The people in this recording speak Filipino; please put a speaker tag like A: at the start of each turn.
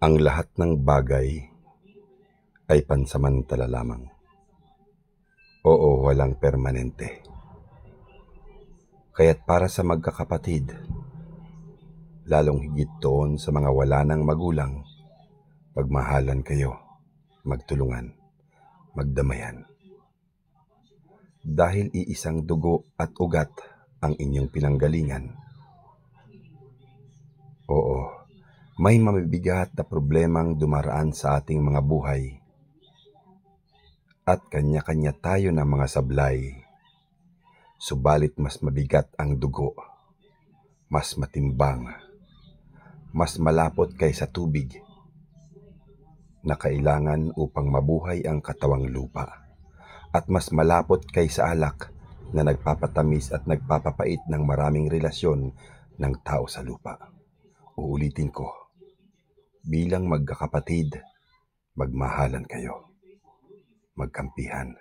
A: Ang lahat ng bagay ay pansamantala lamang. Oo, walang permanente. Kaya't para sa magkakapatid, lalong higit doon sa mga wala ng magulang, magmahalan kayo, magtulungan, magdamayan. Dahil iisang dugo at ugat ang inyong pinanggalingan. Oo, may mabibigat na problemang dumaraan sa ating mga buhay. At kanya-kanya tayo ng mga sablay. Subalit mas mabigat ang dugo, mas matimbang, mas malapot kaysa tubig na kailangan upang mabuhay ang katawang lupa, at mas malapot kaysa alak na nagpapatamis at nagpapapait ng maraming relasyon ng tao sa lupa. Uulitin ko, bilang magkakapatid, magmahalan kayo, magkampihan.